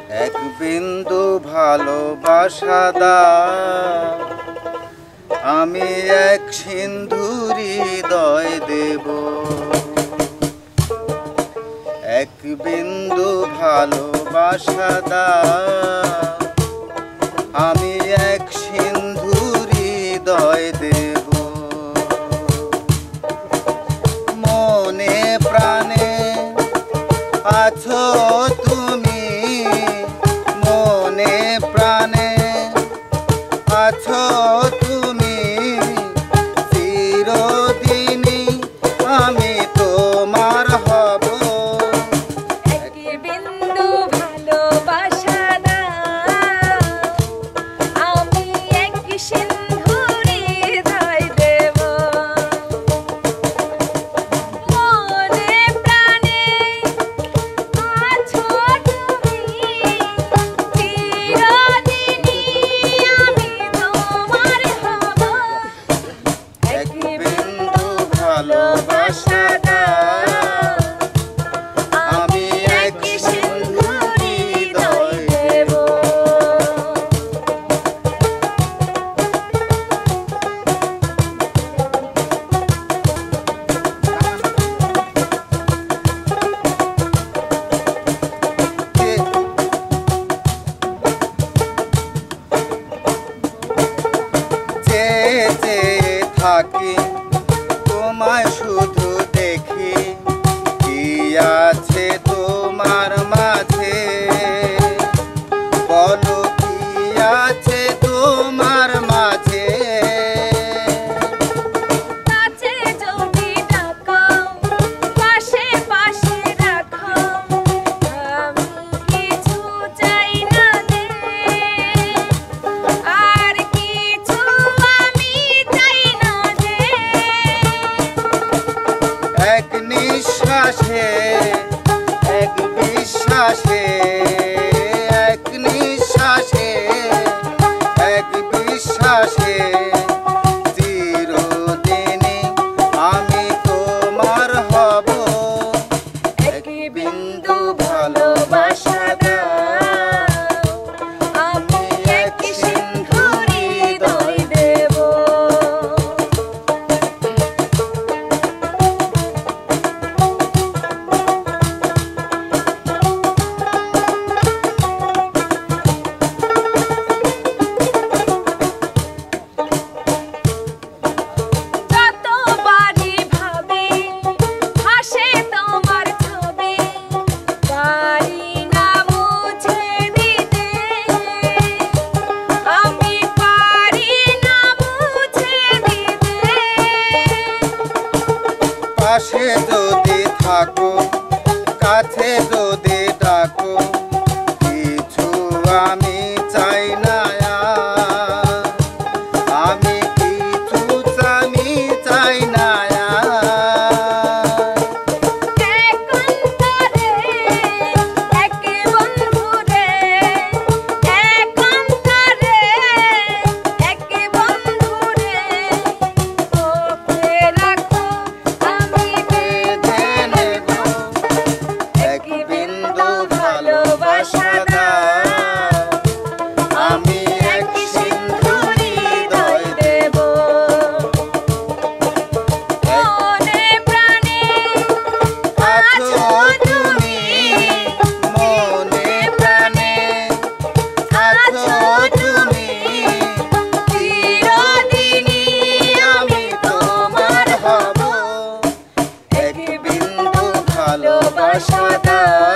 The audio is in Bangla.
এক বিন্দু ভালোবাসা দাও, আমি এক সিন্ধু হৃদয় দেব। এক বিন্দু ভালোবাসা দাও, আমি এক সিন্ধু হৃদয় দেব। মনে প্রাণে আছো তুমি, মনে প্রাণে আছো তুমি, চিরদিনই আমি তোমার হব। এক বিন্দু ভালোবাসা দাও, আমি এক সিন্ধু হৃদয় দেব। মনে প্রাণে আছো তুমি, চিরদিনই আমি তোমার হব। এক বিন্দু ভালোবাসা দাও, আমি এক সিন্ধু হৃদয় দেব। থাকি তোমায় শুধু দেখি, কি আছে তোমার মাঝে, বলো কি আছে তোমার মাঝে। কাছে যদি ডাকো, পাশে পাশে রাখো, আমি কিছু চাই না রে, আর কিছু আমি চাই না রে। এক নিঃশ্বাসে এক বিশ্বাসে, এক নিঃশ্বাসে এক বিশ্বাসে, চিরদিনই আমি তোমার হব। এক বিন্দু ভালোবাসা দাও, আমি এক সিন্ধু হৃদয় দেব। যতবারই ভাবি হাসে তোমার ছবি, পারি না মুছে দিতে, আমি পারি না মুছে দিতে। পাশে যদি থাকো, কাছে যদি ডাকো, কিছু আমি চাই না আর, আমি কিছু আমি চাই না আর। এক অন্তরে এক বন্ধু রে, এক অন্তরে এক বন্ধু রে, ওকে রাখো আমি বেঁধে নেব। এক বিন্দু ভালোবাসা দাও, আমি এক সিন্ধু হৃদয় দেব। মনে প্রাণে আছো তুমি, মনে প্রাণে আছো তুমি, চিরদিনই আমি তোমার হব। এক বিন্দু ভালোবাসা দাও।